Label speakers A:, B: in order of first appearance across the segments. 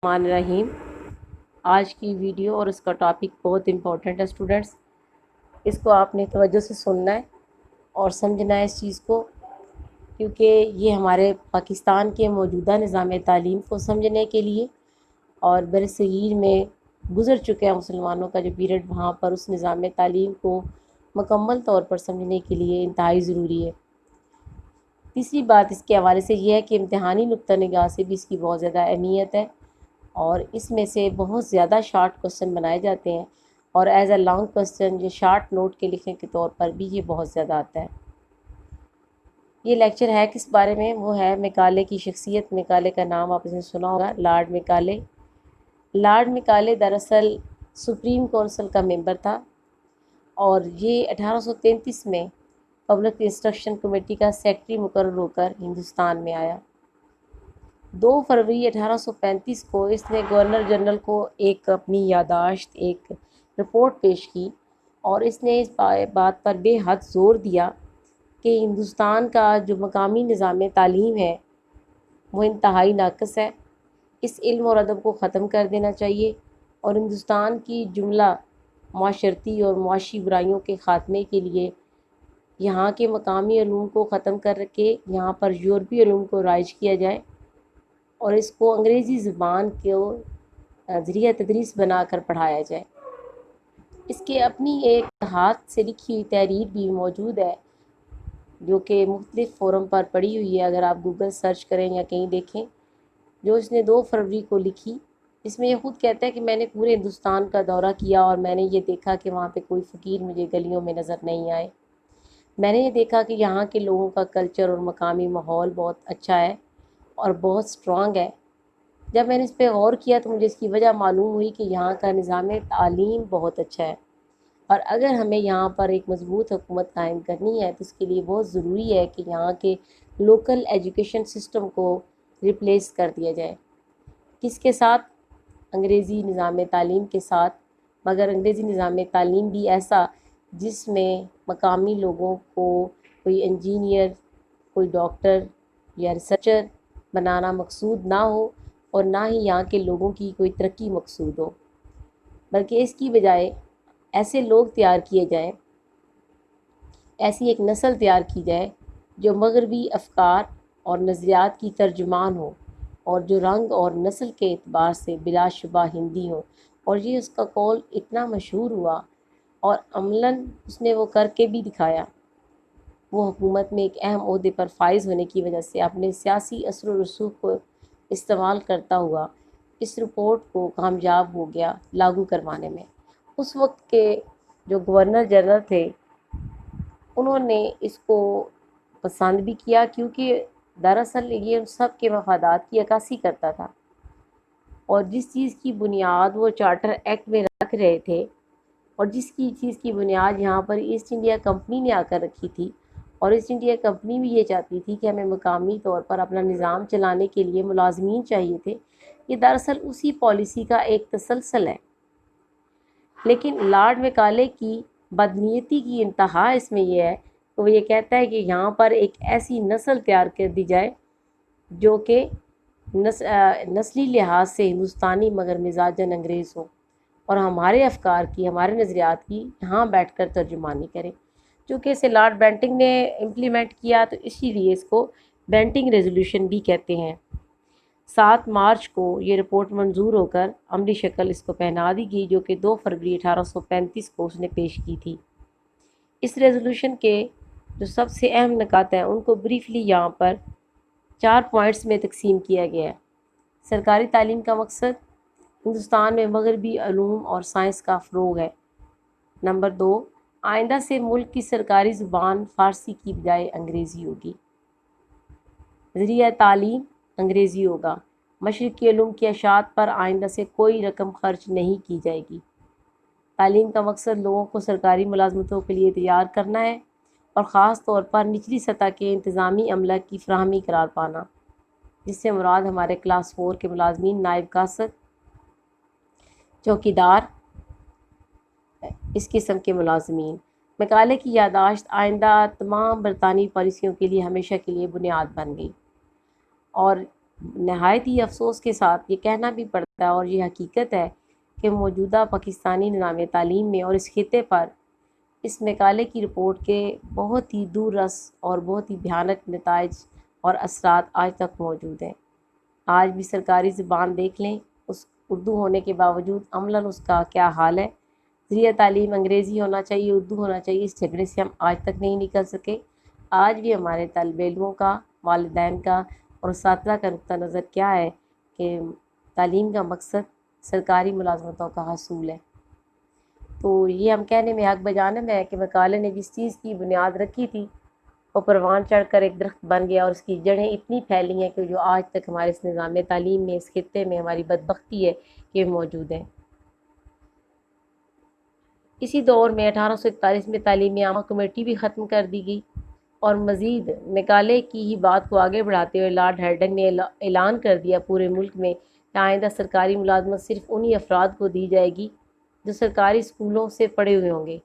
A: الرحمن الرحیم۔ آج کی ویڈیو اور اس کا ٹاپک بہت امپورٹنٹ ہے اسٹوڈنٹس، اس کو آپ نے توجہ سے سننا ہے اور سمجھنا ہے اس چیز کو، کیونکہ یہ ہمارے پاکستان کے موجودہ نظام تعلیم کو سمجھنے کے لیے اور برصغیر میں گزر چکے ہیں مسلمانوں کا جو پیریڈ، وہاں پر اس نظام تعلیم کو مکمل طور پر سمجھنے کے لیے انتہائی ضروری ہے۔ تیسری بات اس کے حوالے سے یہ ہے کہ امتحانی نقطہ نگاہ سے بھی اس کی بہت زیادہ اہمیت ہے، اور اس میں سے بہت زیادہ شارٹ کوسچن بنائے جاتے ہیں، اور ایز اے لانگ کوسچن یہ شارٹ نوٹ کے لکھنے کے طور پر بھی یہ بہت زیادہ آتا ہے۔ یہ لیکچر ہے کس بارے میں؟ وہ ہے میکالے کی شخصیت۔ میکالے کا نام آپ نے سنا ہوگا، لارڈ میکالے۔ لارڈ میکالے دراصل سپریم کونسل کا ممبر تھا، اور یہ 1833 میں پبلک انسٹرکشن کمیٹی کا سیکرٹری مقرر ہو کر ہندوستان میں آیا۔ 2 فروری 1835 کو اس نے گورنر جنرل کو ایک اپنی یادداشت، ایک رپورٹ پیش کی، اور اس نے اس بات پر بے حد زور دیا کہ ہندوستان کا جو مقامی نظام تعلیم ہے وہ انتہائی ناقص ہے، اس علم اور ادب کو ختم کر دینا چاہیے، اور ہندوستان کی جملہ معاشرتی اور معاشی برائیوں کے خاتمے کے لیے یہاں کے مقامی علوم کو ختم کر کے یہاں پر یورپی علوم کو رائج کیا جائے، اور اس کو انگریزی زبان کو ذریعہ تدریس بنا کر پڑھایا جائے۔ اس کے اپنی ایک ہاتھ سے لکھی ہوئی تحریر بھی موجود ہے، جو کہ مختلف فورم پر پڑی ہوئی ہے، اگر آپ گوگل سرچ کریں یا کہیں دیکھیں، جو اس نے 2 فروری کو لکھی۔ اس میں یہ خود کہتا ہے کہ میں نے پورے ہندوستان کا دورہ کیا، اور میں نے یہ دیکھا کہ وہاں پہ کوئی فقیر مجھے گلیوں میں نظر نہیں آئے۔ میں نے یہ دیکھا کہ یہاں کے لوگوں کا کلچر اور مقامی ماحول بہت اچھا ہے اور بہت سٹرانگ ہے۔ جب میں نے اس پہ غور کیا تو مجھے اس کی وجہ معلوم ہوئی کہ یہاں کا نظام تعلیم بہت اچھا ہے، اور اگر ہمیں یہاں پر ایک مضبوط حکومت قائم کرنی ہے تو اس کے لیے بہت ضروری ہے کہ یہاں کے لوکل ایجوکیشن سسٹم کو ریپلیس کر دیا جائے۔ کس کے ساتھ؟ انگریزی نظام تعلیم کے ساتھ، مگر انگریزی نظام تعلیم بھی ایسا جس میں مقامی لوگوں کو کوئی انجینئر، کوئی ڈاکٹر یا ریسرچر بنانا مقصود نہ ہو، اور نہ ہی یہاں کے لوگوں کی کوئی ترقی مقصود ہو، بلکہ اس کی بجائے ایسے لوگ تیار کیے جائیں، ایسی ایک نسل تیار کی جائے جو مغربی افکار اور نظریات کی ترجمان ہو، اور جو رنگ اور نسل کے اعتبار سے بلا شبہ ہندی ہو۔ اور یہ اس کا قول اتنا مشہور ہوا، اور عملاً اس نے وہ کر کے بھی دکھایا۔ وہ حکومت میں ایک اہم عہدے پر فائز ہونے کی وجہ سے اپنے سیاسی اثر و رسوخ کو استعمال کرتا ہوا اس رپورٹ کو کامیاب ہو گیا لاگو کروانے میں۔ اس وقت کے جو گورنر جنرل تھے انہوں نے اس کو پسند بھی کیا، کیونکہ دراصل یہ ان سب کے مفادات کی عکاسی کرتا تھا، اور جس چیز کی بنیاد وہ چارٹر ایکٹ میں رکھ رہے تھے، اور جس کی چیز کی بنیاد یہاں پر ایسٹ انڈیا کمپنی نے آ کر رکھی تھی، اور ایسٹ انڈیا کمپنی بھی یہ چاہتی تھی کہ ہمیں مقامی طور پر اپنا نظام چلانے کے لیے ملازمین چاہیے تھے، یہ دراصل اسی پالیسی کا ایک تسلسل ہے۔ لیکن لارڈ میکالے کی بدنیتی کی انتہا اس میں یہ ہے کہ وہ یہ کہتا ہے کہ یہاں پر ایک ایسی نسل تیار کر دی جائے جو کہ نسلی لحاظ سے ہندوستانی مگر مزاجن انگریز ہو، اور ہمارے افکار کی، ہمارے نظریات کی یہاں بیٹھ کر ترجمانی کرے۔ چونکہ اسے لارڈ بینٹنگ نے امپلیمنٹ کیا تو اسی لیے اس کو بینٹنگ ریزولوشن بھی کہتے ہیں۔ 7 مارچ کو یہ رپورٹ منظور ہو کر عملی شکل اس کو پہنا دی گئی، جو کہ 2 فروری 1835 کو اس نے پیش کی تھی۔ اس ریزولوشن کے جو سب سے اہم نکات ہیں ان کو بریفلی یہاں پر 4 پوائنٹس میں تقسیم کیا گیا ہے۔ سرکاری تعلیم کا مقصد ہندوستان میں مغربی علوم اور سائنس کا فروغ ہے۔ نمبر 2، آئندہ سے ملک کی سرکاری زبان فارسی کی بجائے انگریزی ہوگی، ذریعہ تعلیم انگریزی ہوگا، مشرقی علوم کی اشاعت پر آئندہ سے کوئی رقم خرچ نہیں کی جائے گی۔ تعلیم کا مقصد لوگوں کو سرکاری ملازمتوں کے لیے تیار کرنا ہے، اور خاص طور پر نچلی سطح کے انتظامی عملہ کی فراہمی قرار پانا، جس سے مراد ہمارے کلاس 4 کے ملازمین، نائب کاسد، چوکیدار، اس قسم کے ملازمین۔ میکالے کی یادداشت آئندہ تمام برطانوی پالیسیوں کے لیے ہمیشہ کے لیے بنیاد بن گئی، اور نہایت ہی افسوس کے ساتھ یہ کہنا بھی پڑتا کرتا ہے، اور یہ حقیقت ہے کہ موجودہ پاکستانی نظام تعلیم میں اور اس خطے پر اس مقالے کی رپورٹ کے بہت ہی دور رس اور بہت ہی بھیانک نتائج اور اثرات آج تک موجود ہیں۔ آج بھی سرکاری زبان دیکھ لیں، اس اردو ہونے کے باوجود عملاً اس کا کیا حال ہے۔ ذریعہ تعلیم انگریزی ہونا چاہیے، اردو ہونا چاہیے، اس جھگڑے سے ہم آج تک نہیں نکل سکے۔ آج بھی ہمارے طالب علموں کا، والدین کا اور اساتذہ کا نقطہ نظر کیا ہے کہ تعلیم کا مقصد سرکاری ملازمتوں کا حصول ہے۔ تو یہ ہم کہنے میں حق بجانب ہے کہ مقالے نے جس چیز کی بنیاد رکھی تھی وہ پروان چڑھ کر ایک درخت بن گیا، اور اس کی جڑیں اتنی پھیلی ہیں کہ جو آج تک ہمارے اس نظام تعلیم میں، اس خطے میں ہماری بدبختی ہے کہ موجود ہیں۔ اسی دور میں 1841 میں تعلیم عامہ کمیٹی بھی ختم کر دی گئی، اور مزید مقالے کی ہی بات کو آگے بڑھاتے ہوئے لارڈ ہیڈنگ نے اعلان کر دیا پورے ملک میں کہ آئندہ سرکاری ملازمت صرف انہی افراد کو دی جائے گی جو سرکاری اسکولوں سے پڑھے ہوئے ہوں گے۔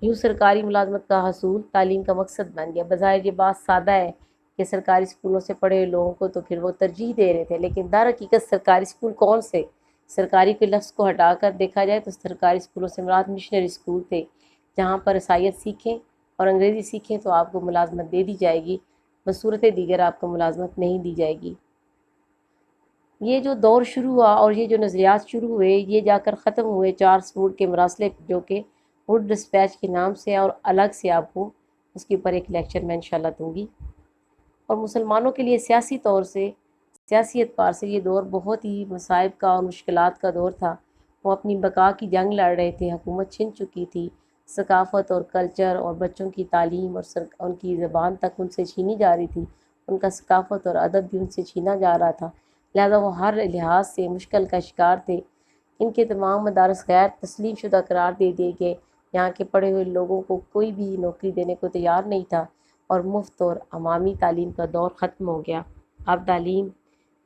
A: یوں سرکاری ملازمت کا حصول تعلیم کا مقصد بن گیا۔ بظاہر یہ بات سادہ ہے کہ سرکاری اسکولوں سے پڑھے ہوئے لوگوں کو تو پھر وہ ترجیح دے رہے تھے، لیکن در حقیقت سرکاری اسکول کون سے؟ سرکاری کے لفظ کو ہٹا کر دیکھا جائے تو سرکاری اسکولوں سے مراد مشنری اسکول تھے، جہاں پر عیسائیت سیکھیں اور انگریزی سیکھیں تو آپ کو ملازمت دے دی جائے گی، بصورت دیگر آپ کو ملازمت نہیں دی جائے گی۔ یہ جو دور شروع ہوا اور یہ جو نظریات شروع ہوئے، یہ جا کر ختم ہوئے چارلس ووڈ کے مراسلے، جو کہ ووڈ ڈسپیچ کے نام سے، اور الگ سے آپ کو اس کے اوپر ایک لیکچر میں انشاءاللہ دوں گی۔ اور مسلمانوں کے لیے سیاسی طور سے، سیاسی اعتبار سے یہ دور بہت ہی مصائب کا اور مشکلات کا دور تھا۔ وہ اپنی بقا کی جنگ لڑ رہے تھے، حکومت چھن چکی تھی، ثقافت اور کلچر اور بچوں کی تعلیم اور ان کی زبان تک ان سے چھینی جا رہی تھی، ان کا ثقافت اور ادب بھی ان سے چھینا جا رہا تھا، لہذا وہ ہر لحاظ سے مشکل کا شکار تھے۔ ان کے تمام مدارس غیر تسلیم شدہ قرار دے دیے گئے، یہاں کے پڑھے ہوئے لوگوں کو کوئی بھی نوکری دینے کو تیار نہیں تھا، اور مفت اور عوامی تعلیم کا دور ختم ہو گیا۔ اب تعلیم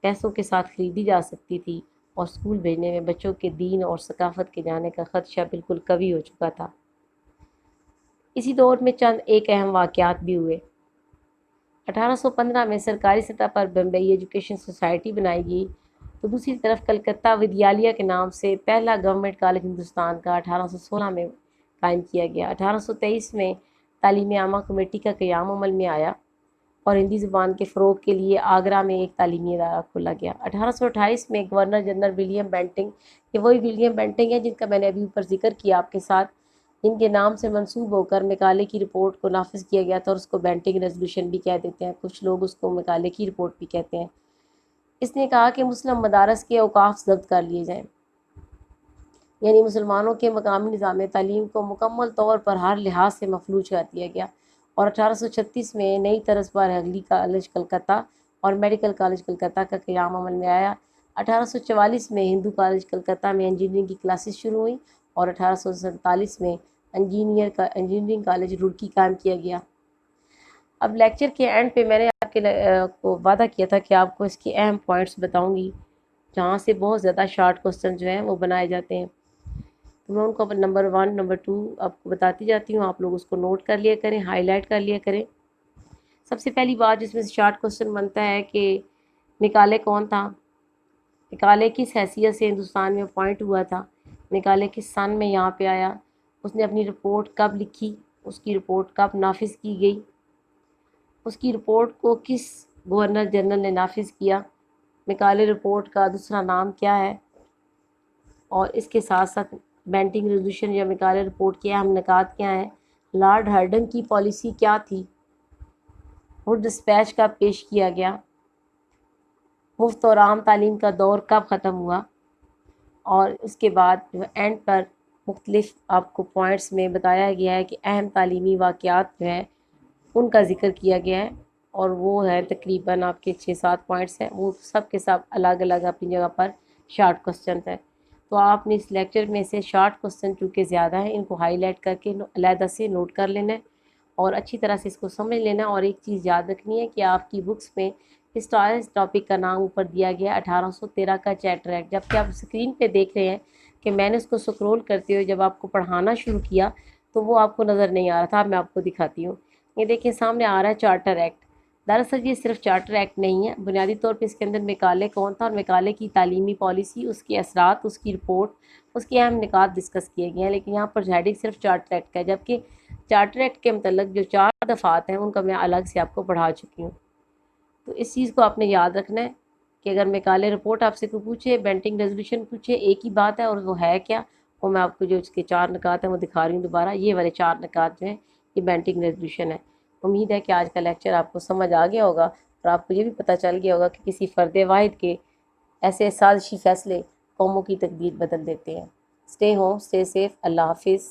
A: پیسوں کے ساتھ خریدی جا سکتی تھی، اور اسکول بھیجنے میں بچوں کے دین اور ثقافت کے جانے کا خدشہ بالکل قوی ہو چکا تھا۔ اسی دور میں چند ایک اہم واقعات بھی ہوئے۔ 1815 میں سرکاری سطح پر بمبئی ایجوکیشن سوسائٹی بنائی گئی، تو دوسری طرف کلکتہ ودیالیہ کے نام سے پہلا گورنمنٹ کالج ہندوستان کا 1816 میں قائم کیا گیا۔ 1823 میں تعلیم عامہ کمیٹی کا قیام عمل میں آیا، اور ہندی زبان کے فروغ کے لیے آگرہ میں ایک تعلیمی ادارہ کھولا گیا۔ 1828 میں گورنر جنرل ولیم بینٹنگ، یہ وہی ولیم بینٹنگ ہے جن کا میں نے ابھی اوپر ذکر کیا آپ کے ساتھ، جن کے نام سے منسوب ہو کر مقالے کی رپورٹ کو نافذ کیا گیا تھا، اور اس کو بینٹنگ ریزولوشن بھی کہہ دیتے ہیں، کچھ لوگ اس کو مقالے کی رپورٹ بھی کہتے ہیں۔ اس نے کہا کہ مسلم مدارس کے اوقاف ضبط کر لیے جائیں، یعنی مسلمانوں کے مقامی نظام تعلیم کو مکمل طور پر ہر لحاظ سے مفلوج کر دیا گیا، اور 1836 میں نئی طرز پر عقلی کالج کلکتہ اور میڈیکل کالج کلکتہ کا قیام عمل میں آیا۔ 1844 میں ہندو کالج کلکتہ میں انجینئرنگ کی کلاسز شروع ہوئیں، اور 1847 میں انجینئرنگ کالج روڑکی قائم کیا گیا۔ اب لیکچر کے اینڈ پہ میں نے آپ کے کو وعدہ کیا تھا کہ آپ کو اس کے اہم پوائنٹس بتاؤں گی، جہاں سے بہت زیادہ شارٹ کوسچن جو ہیں وہ بنائے جاتے ہیں، تو میں ان کو نمبر 1 نمبر 2 آپ کو بتاتی جاتی ہوں، آپ لوگ اس کو نوٹ کر لیا کریں، ہائی لائٹ کر لیا کریں۔ سب سے پہلی بات جس میں سے شارٹ کوسچن بنتا ہے کہ مقالے کون تھا، مقالے کس حیثیت سے ہندوستان میں اپوائنٹ ہوا تھا، مقالے کس سن میں یہاں پہ آیا، اس نے اپنی رپورٹ کب لکھی، اس کی رپورٹ کب نافذ کی گئی، اس کی رپورٹ کو کس گورنر جنرل نے نافذ کیا، مقالے رپورٹ کا دوسرا نام کیا ہے، اور اس کے ساتھ ساتھ بینٹنگ ریزولوشن یا مقالے رپورٹ کے اہم نکات کیا ہیں، لارڈ ہرڈنگ کی پالیسی کیا تھی، ووڈ ڈسپیچ کب پیش کیا گیا، مفت اور عام تعلیم کا دور کب ختم ہوا، اور اس کے بعد اینڈ پر مختلف آپ کو پوائنٹس میں بتایا گیا ہے کہ اہم تعلیمی واقعات جو ہیں ان کا ذکر کیا گیا ہے، اور وہ ہے تقریباً آپ کے 6-7 پوائنٹس ہیں، وہ سب کے سب الگ الگ اپنی جگہ پر شارٹ کوسچن ہے۔ تو آپ نے اس لیکچر میں سے شارٹ کوسچن چونکہ زیادہ ہیں، ان کو ہائی لائٹ کر کے علیحدہ سے نوٹ کر لینا ہے، اور اچھی طرح سے اس کو سمجھ لینا ہے۔ اور ایک چیز یاد رکھنی ہے کہ آپ کی بکس میں اس ٹاپک کا نام اوپر دیا گیا 1813 کا چارٹر ایکٹ، جبکہ آپ اسکرین پہ دیکھ رہے ہیں کہ میں نے اس کو سکرول کرتے ہوئے جب آپ کو پڑھانا شروع کیا تو وہ آپ کو نظر نہیں آ رہا تھا، اب میں آپ کو دکھاتی ہوں۔ یہ دیکھیں سامنے آ رہا ہے چارٹر ایکٹ، دراصل یہ صرف چارٹر ایکٹ نہیں ہے، بنیادی طور پہ اس کے اندر مکالے کون تھا اور مکالے کی تعلیمی پالیسی، اس کے اثرات، اس کی رپورٹ، اس کے اہم نکات ڈسکس کیے گئے ہیں، لیکن یہاں پر ہیڈنگ صرف چارٹر ایکٹ کا ہے، جبکہ چارٹر ایکٹ کے متعلق جو 4 دفعات ہیں ان کا میں الگ سے آپ کو پڑھا چکی ہوں۔ تو اس چیز کو آپ نے یاد رکھنا ہے کہ اگر مکالے رپورٹ آپ سے کوئی پوچھے، بینٹنگ ریزولوشن پوچھے، ایک ہی بات ہے اور وہ ہے کیا، وہ میں آپ کو جو اس کے 4 نکات ہیں وہ دکھا رہی ہوں دوبارہ۔ یہ والے 4 نکات جو ہیں یہ بینٹنگ ریزولوشن ہے۔ امید ہے کہ آج کا لیکچر آپ کو سمجھ آ گیا ہوگا اور آپ کو یہ بھی پتہ چل گیا ہوگا کہ کسی فرد واحد کے ایسے سازشی فیصلے قوموں کی تقدیر بدل دیتے ہیں۔ اسٹے ہوم، اسٹے سیف، اللہ حافظ۔